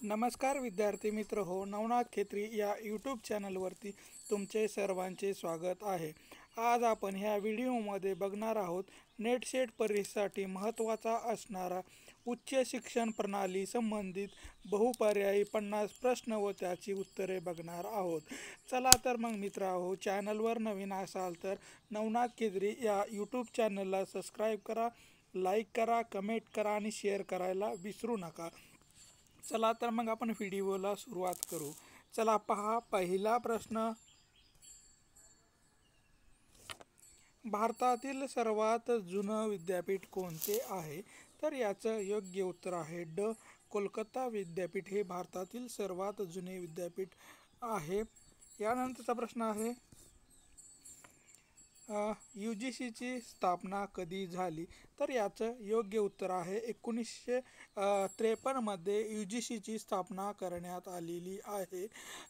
नमस्कार विद्यार्थी मित्र हो, नवनाथ खेत्री या यूट्यूब चॅनलवरती तुमचे सर्वांचे स्वागत आहे. आज आपण ह्या व्हिडिओमध्ये बघणार आहोत नेट सेट परीक्षेसाठी महत्त्वाचा असणारा उच्च शिक्षण प्रणाली संबंधित बहुपर्यायी 50 प्रश्न व त्याची उत्तरे बघणार आहोत. चला तर मग मित्रांनो, चॅनलवर नवीन असाल तर नवनाथ खेत्री या यूट्यूब चॅनलला सबस्क्राईब करा, लाईक करा, कमेंट करा आणि शेअर करायला विसरू नका. चला तर मग आपण व्हिडिओला सुरुवात करू. चला पहा, पहिला प्रश्न. भारतातील सर्वात जुनं विद्यापीठ कोणते आहे? तर याचं योग्य उत्तर आहे ड. कोलकाता विद्यापीठ हे भारतातील सर्वात जुने विद्यापीठ आहे. यानंतरचा प्रश्न आहे, UGCची स्थापना कधी झाली? तर याचं योग्य उत्तर आहे 1953 मध्ये UGCची स्थापना करण्यात आलेली आहे.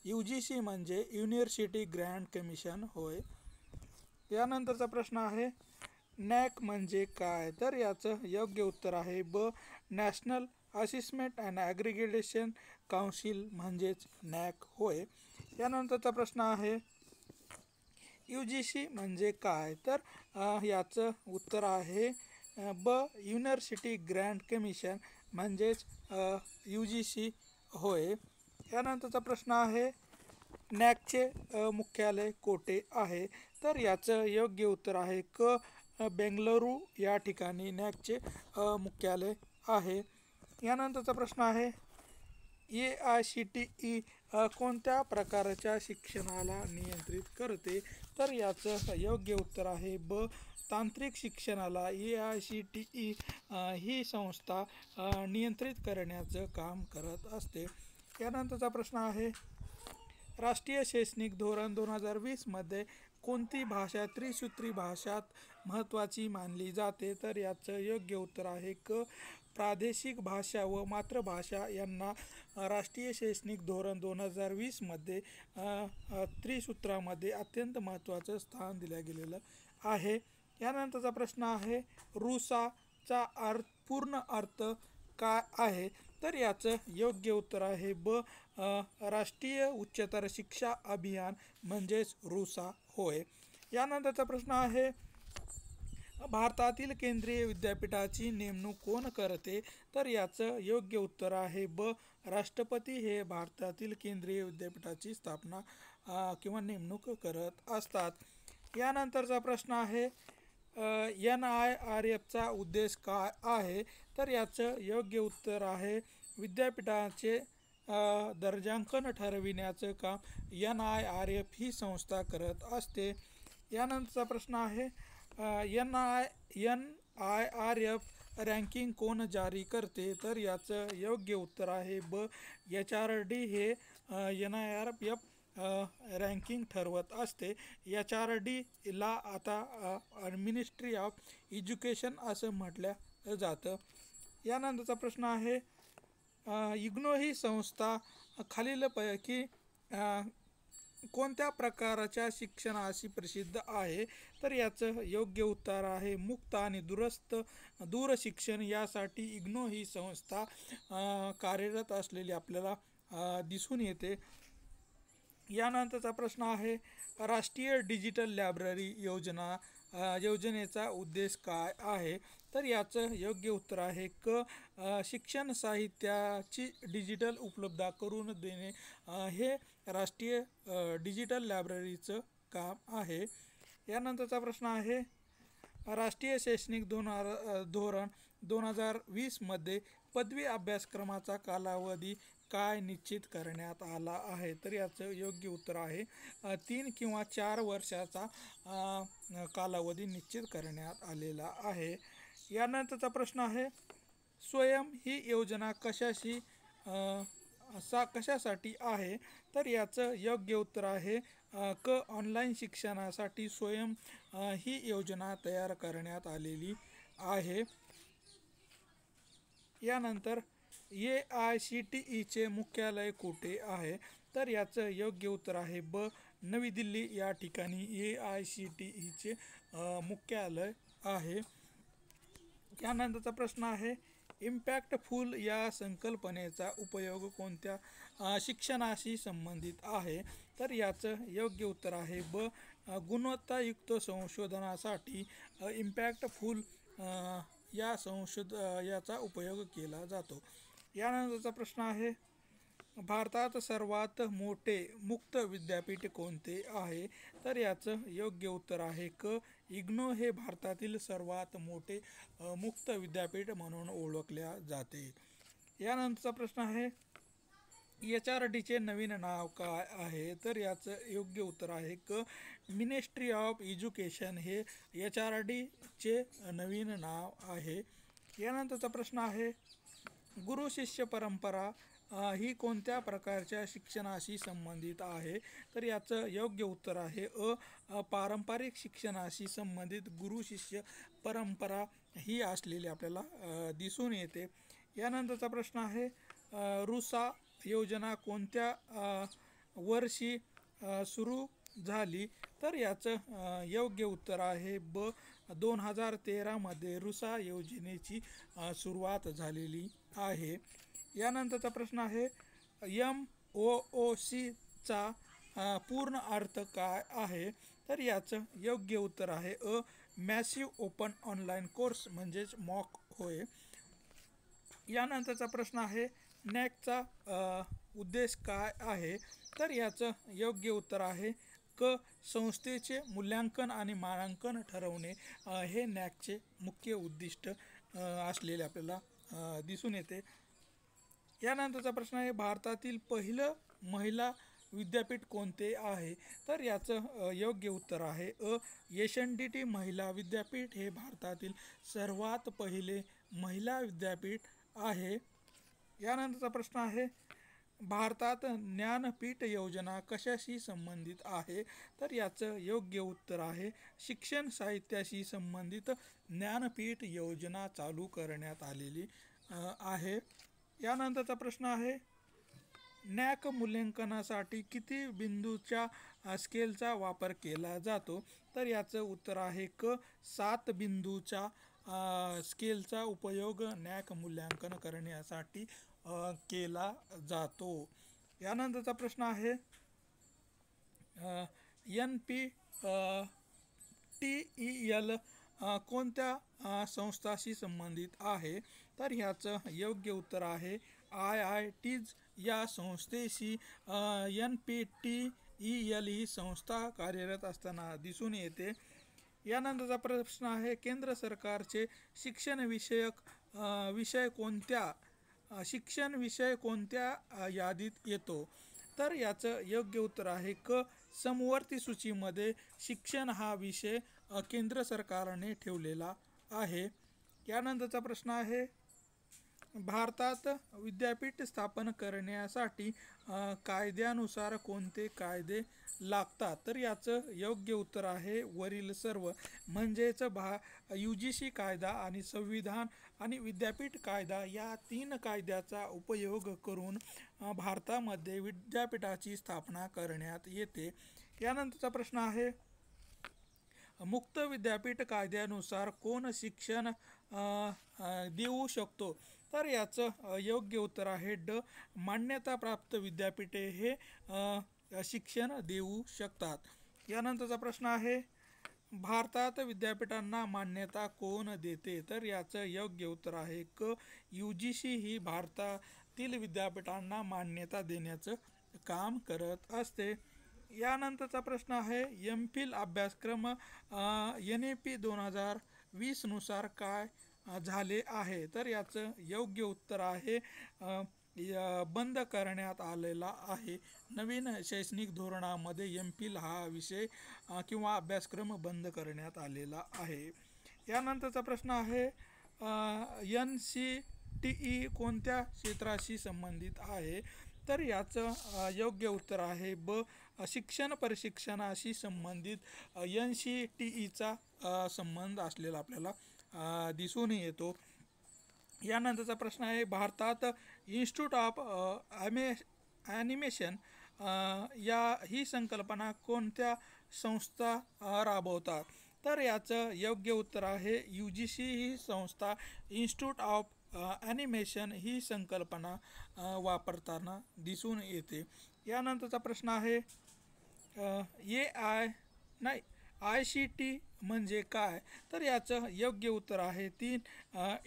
UGC म्हणजे युनिव्हर्सिटी ग्रँट कमिशन होय. यानंतरचा प्रश्न आहे, नॅक म्हणजे काय? तर याचं योग्य उत्तर आहे ब. नॅशनल असेसमेंट अँड ॲग्रिगेशन काउन्सिल म्हणजेच नॅक होय. यानंतरचा प्रश्न आहे, UGC म्हणजे काय? तर याचं उत्तर आहे ब. युनिव्हर्सिटी ग्रँट कमिशन म्हणजेच UGC होय. यानंतरचा प्रश्न आहे, नॅकचे मुख्यालय कोठे आहे? तर याचं योग्य उत्तर आहे क. बेंगळुरू या ठिकाणी नॅकचे मुख्यालय आहे. यानंतरचा प्रश्न आहे, AICTE कोणत्या प्रकारच्या शिक्षणाला नियंत्रित करते? तर याचं योग्य उत्तर आहे ब. तांत्रिक शिक्षणाला AICTE ही संस्था नियंत्रित करण्याचं काम करत असते. यानंतरचा प्रश्न आहे, राष्ट्रीय शैक्षणिक धोरण 2020 मध्ये कोणती भाषा त्रिसूत्री भाषात महत्त्वाची मानली जाते? तर याचं योग्य उत्तर आहे क. प्रादेशिक भाषा व मातृभाषा यांना राष्ट्रीय शैक्षणिक धोरण 2020 मध्ये त्रिसूत्रामध्ये अत्यंत महत्त्वाचं स्थान दिलं गेलेलं आहे. यानंतरचा प्रश्न आहे, रुसाचा पूर्ण अर्थ काय आहे? तर याचं योग्य उत्तर आहे ब. राष्ट्रीय उच्चतर शिक्षा अभियान म्हणजेच रुसा होय. यानंतरचा प्रश्न आहे, भारतातील केंद्रीय विद्यापीठाची नेमणूक कोण करते? तर याचं योग्य उत्तर आहे ब. राष्ट्रपती हे भारतातील केंद्रीय विद्यापीठाची स्थापना किंवा नेमणूक करत असतात. यानंतरचा प्रश्न आहे, NIRFचा उद्देश काय आहे? तर याचं योग्य उत्तर आहे विद्यापीठाचे दर्जांकन ठरविण्याचं काम NIRF ही संस्था करत असते. यानंतरचा प्रश्न आहे, NIRF रँकिंग कोण जारी करते? तर याचं योग्य उत्तर आहे ब. HRD हे NIRF रँकिंग ठरवत असते. HRD ला आता मिनिस्ट्री ऑफ एज्युकेशन असं म्हटलं जातं. यानंतरचा प्रश्न आहे, इग्नो ही संस्था खालीलपैकी कोणत्या प्रकारच्या शिक्षणाशी प्रसिद्ध आहे? तर याचं योग्य उत्तर आहे मुक्त आणि दूर शिक्षण यासाठी इग्नो ही संस्था कार्यरत असलेली आपल्याला दिसून येते. यानंतरचा प्रश्न आहे, राष्ट्रीय डिजिटल लायब्ररी योजनेचा उद्देश काय आहे? तर याचं योग्य उत्तर आहे क. शिक्षण साहित्याची डिजिटल उपलब्धता करून देणे हे राष्ट्रीय डिजिटल लायब्ररीचं काम आहे. यानंतरचा प्रश्न आहे, राष्ट्रीय शैक्षणिक धोरण 2020 मध्ये पदवी अभ्यासक्रमाचा कालावधी काय निश्चित करण्यात आला आहे? तर याचं योग्य उत्तर आहे 3 किंवा 4 वर्षाचा कालावधी निश्चित करण्यात आलेला आहे. यानंतरचा प्रश्न आहे, स्वयं ही योजना कशासाठी आहे? तर याचं योग्य उत्तर आहे क. ऑनलाईन शिक्षणासाठी स्वयं ही योजना तयार करण्यात आलेली आहे. यानंतर AICTEचे मुख्यालय कुठे आहे? तर याचं योग्य उत्तर आहे ब. नवी दिल्ली या ठिकाणी AICTEचे मुख्यालय आहे. यानंतरचा प्रश्न आहे, इम्पॅक्टफुल या संकल्पनेचा उपयोग कोणत्या शिक्षणाशी संबंधित आहे? तर याचं योग्य उत्तर आहे ब. गुणवत्तायुक्त संशोधनासाठी इम्पॅक्टफुल याचा उपयोग केला जातो. यानंतरचा प्रश्न आहे, भारतात सर्वात मोठे मुक्त विद्यापीठ कोणते आहे? तर याचं योग्य उत्तर आहे क. इग्नो हे भारतातील सर्वात मोठे मुक्त विद्यापीठ म्हणून ओळखल्या जाते. यानंतरचा प्रश्न आहे, HRDचे नवीन नाव काय आहे? तर याचं योग्य उत्तर आहे क. मिनिस्ट्री ऑफ एज्युकेशन हे HRDचे नवीन नाव आहे. यानंतरचा प्रश्न आहे, गुरु शिष्य परंपरा ही कोणत्या प्रकारच्या शिक्षणाशी संबंधित आहे? तर याचं योग्य उत्तर आहे अ. पारंपरिक शिक्षणाशी संबंधित गुरु शिष्य परंपरा ही असलेली आपल्याला दिसून येते. यानंतरचा प्रश्न आहे, रुसा योजना कोणत्या वर्षी सुरू झाली? तर याचं योग्य उत्तर आहे ब. 2013 मध्ये रुसा योजनेची सुरुवात झालेली आहे. यानंतरचा प्रश्न आहे, MOOCचा पूर्ण अर्थ काय आहे? तर याचं योग्य उत्तर आहे अ. मॅसिव्ह ओपन ऑनलाईन कोर्स म्हणजेच मॉक होय. यानंतरचा प्रश्न आहे, नॅकचा उद्देश काय आहे? तर याचं योग्य उत्तर आहे क. संस्थेचे मूल्यांकन आणि मानांकन ठरवणे हे नॅकचे मुख्य उद्दिष्ट असलेले आपल्याला दिसून येते. यानंतरचा प्रश्न आहे, भारतातील पहिलं महिला विद्यापीठ कोणते आहे? तर याचं योग्य उत्तर आहे अ. SNDT महिला विद्यापीठ हे भारतातील सर्वात पहिले महिला विद्यापीठ आहे. यानंतरचा प्रश्न आहे, भारतात ज्ञानपीठ योजना कशाशी संबंधित आहे? तर याचं योग्य उत्तर आहे, शिक्षण साहित्याशी संबंधित ज्ञानपीठ योजना चालू करण्यात आलेली आहे. यानंतरचा प्रश्न आहे, नॅक मूल्यांकनासाठी किती बिंदूच्या स्केलचा वापर केला जातो? तर याचं उत्तर आहे क. 7 बिंदूच्या स्केलचा उपयोग नॅक मूल्यांकन करण्यासाठी केला जातो. यानंतरचा प्रश्न आहे, NPTEL कोणत्या संस्थाशी संबंधित आहे? तर ह्याचं योग्य उत्तर आहे IITs या संस्थेशी NPTEL ही संस्था कार्यरत असताना दिसून येते. यानंतरचा प्रश्न आहे, केंद्र सरकारचे शिक्षण विषय कोणत्या यादीत येतो? तर याचं योग्य उत्तर आहे क. समवर्ती सूचीमध्ये शिक्षण हा विषय केंद्र सरकारने ठेवलेला आहे. यानंतरचा प्रश्न आहे, भारतात विद्यापीठ स्थापन करण्यासाठी कायद्यानुसार कोणते कायदे लागतात? तर याचं योग्य उत्तर आहे वरील सर्व, म्हणजेच UGC कायदा आणि संविधान आणि विद्यापीठ कायदा या 3 कायद्याचा उपयोग करून भारतामध्ये विद्यापीठाची स्थापना करण्यात येते. यानंतरचा प्रश्न आहे, मुक्त विद्यापीठ कायद्यानुसार कोण शिक्षण देऊ शकतो? तर याचं योग्य उत्तर आहे ड. मान्यताप्राप्त विद्यापीठे हे शिक्षण देऊ शकतात. यानंतरचा प्रश्न आहे, भारतात विद्यापीठांना मान्यता कोण देते? तर याचं योग्य उत्तर आहे क. UGC ही भारतातील विद्यापीठांना मान्यता देण्याचं काम करत असते. यानंतरचा प्रश्न आहे, MPhil अभ्यासक्रम NAP 2020 नुसार काय झाले आहे? तर याचं योग्य उत्तर आहे बंद करण्यात आलेला आहे. नवीन शैक्षणिक धोरणामध्ये MPhil हा विषय किंवा अभ्यासक्रम बंद करण्यात आलेला आहे. यानंतरचा प्रश्न आहे, NCTE कोणत्या क्षेत्राशी संबंधित आहे? तर याचं योग्य उत्तर आहे ब. शिक्षण प्रशिक्षणाशी संबंधित NCTEचा संबंध असलेला आपल्याला दिसून येतो. यानंतरचा प्रश्न आहे, भारतात इन्स्टिट्यूट ऑफ ॲनिमेशन ही संकल्पना कोणत्या संस्था राबवतात? तर याचं योग्य उत्तर आहे UGC ही संस्था इन्स्टिट्यूट ऑफ ॲनिमेशन ही संकल्पना वापरताना दिसून येते. यानंतरचा प्रश्न आहे ICT म्हणजे काय? तर याचं योग्य उत्तर आहे 3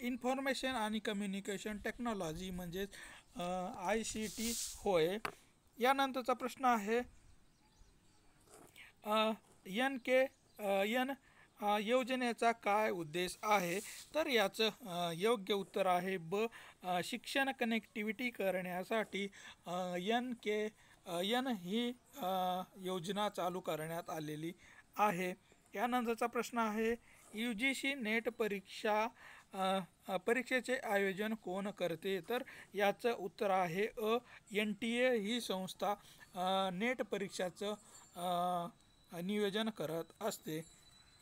इन्फॉर्मेशन आणि कम्युनिकेशन टेक्नॉलॉजी म्हणजेच ICT होय. यानंतरचा प्रश्न आहे NKN योजनेचा काय उद्देश आहे? तर याचं योग्य उत्तर आहे शिक्षण कनेक्टिव्हिटी करण्यासाठी NKN ही योजना चालू करण्यात आलेली आहे. यानंतरचा प्रश्न आहे UGC नेट परीक्षेचे आयोजन कोण करते? तर याचं उत्तर आहे NTA ही संस्था नेट परीक्षाचं नियोजन करत असते.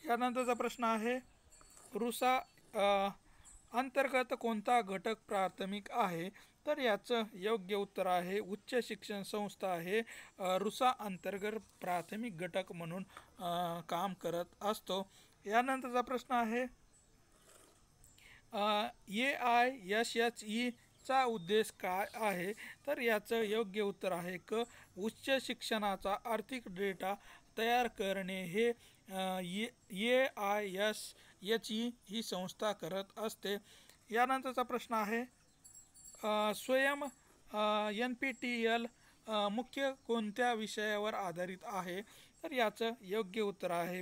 यानंतरचा प्रश्न आहे रुसा अंतर्गत कोणता घटक प्राथमिक आहे? तर याचं योग्य उत्तर आहे उच्च शिक्षण संस्था हे रुसा अंतर्गत प्राथमिक घटक म्हणून काम करत असतो. यानंतरचा प्रश्न आहे AISHE चा उद्देश काय आहे? तर याचं योग्य उत्तर आहे उच्च शिक्षणाचा आर्थिक डेटा तयार करणे हे AISHE ही संस्था करत असते. यानंतरचा प्रश्न आहे स्वयं NPTEL मुख्य कोणत्या विषयावर आधारित आहे? तर याचं योग्य उत्तर आहे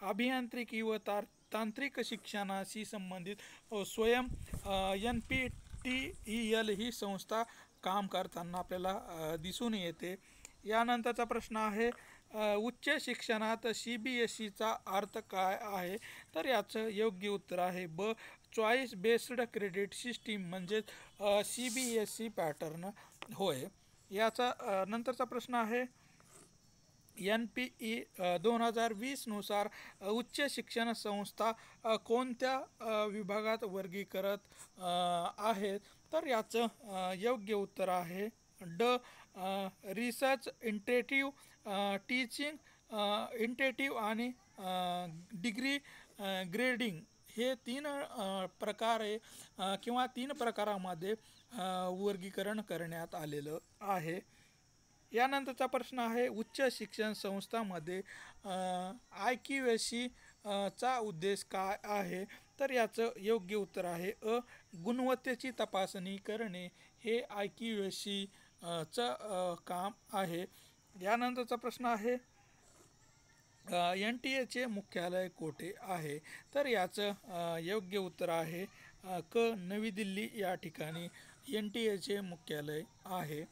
अभियांत्रिकी व तांत्रिक शिक्षणाशी संबंधित स्वयं NPTEL ही संस्था काम करताना आपल्याला दिसून येते. यानंतरचा प्रश्न आहे उच्च शिक्षणात CBSEचा अर्थ काय आहे? तर याचं योग्य उत्तर आहे चॉईस बेस्ड क्रेडिट सिस्टीम म्हणजेच CBSE पॅटर्न होय. याचा नंतरचा प्रश्न आहे NPE 2020 नुसार उच्च शिक्षण संस्था कोणत्या विभागात वर्गीकृत आहेत? तर याचं योग्य उत्तर आहे रिसर्च, इंटेटिव्ह टीचिंग इंटेटिव्ह आणि डिग्री ग्रेडिंग हे 3 प्रकारे किंवा 3 प्रकारामध्ये वर्गीकरण करण्यात आलेलं आहे. यानंतरचा प्रश्न आहे उच्च शिक्षण संस्थांमध्ये IQAC चा उद्देश काय आहे? तर याचं योग्य उत्तर आहे गुणवत्तेची तपासणी करणे हे IQAC चं काम आहे. यानंतरचा प्रश्न आहे NTA चे मुख्यालय कोठे आहे? तर याचं योग्य उत्तर आहे नवी दिल्ली या ठिकाणी NTA चे मुख्यालय आहे.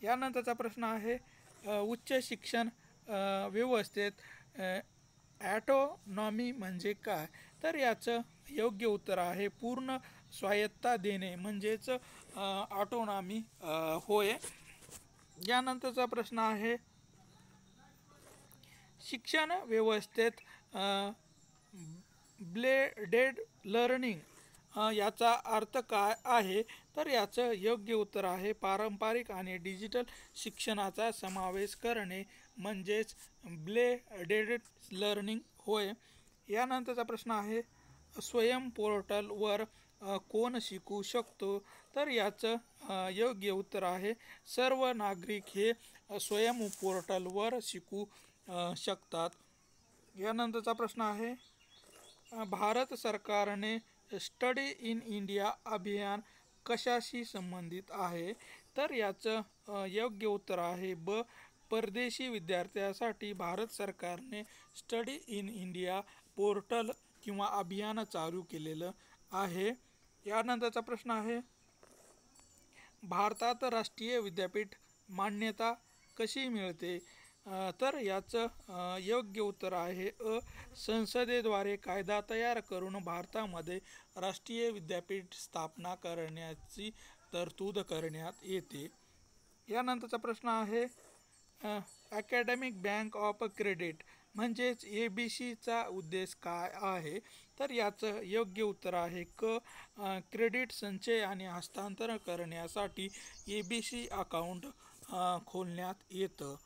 यानंतरचा प्रश्न आहे उच्च शिक्षण व्यवस्थेत ॲटोनॉमी म्हणजे काय? तर याचं योग्य उत्तर आहे पूर्ण स्वायत्ता देणे म्हणजेच ऑटोनॉमी होय. यानंतरचा प्रश्न आहे शिक्षण व्यवस्थेत ब्लेडेड लर्निंग याचा अर्थ काय आहे? तर याचं योग्य उत्तर आहे पारंपरिक आणि डिजिटल शिक्षणाचा समावेश करणे म्हणजेच ब्लेडेड लर्निंग होय. यानंतरचा प्रश्न आहे स्वयं पोर्टलवर कोण शिकू शकतो? तर याचं योग्य उत्तर आहे सर्व नागरिक हे स्वयं पोर्टलवर शिकू शकतात. यानंतरचा प्रश्न आहे भारत सरकारने स्टडी इन इंडिया अभियान कशाशी संबंधित आहे? तर याचं योग्य उत्तर आहे परदेशी विद्यार्थ्यांसाठी भारत सरकारने स्टडी इन इंडिया पोर्टल किंवा अभियान चालू केलेलं आहे. यानंतरचा प्रश्न आहे भारतात राष्ट्रीय विद्यापीठ मान्यता कशी मिळते? तर याचं योग्य उत्तर आहे संसदेद्वारे कायदा तयार करून भारतामध्ये राष्ट्रीय विद्यापीठ स्थापना करण्याची तरतूद करण्यात येते. यानंतरचा प्रश्न आहे अकॅडमिक बँक ऑफ क्रेडिट म्हणजेच ABC चा उद्देश काय आहे? तर याचं योग्य उत्तर आहे क्रेडिट संचय आणि हस्तांतरण करण्यासाठी ABC अकाउंट खोलण्यात येतं.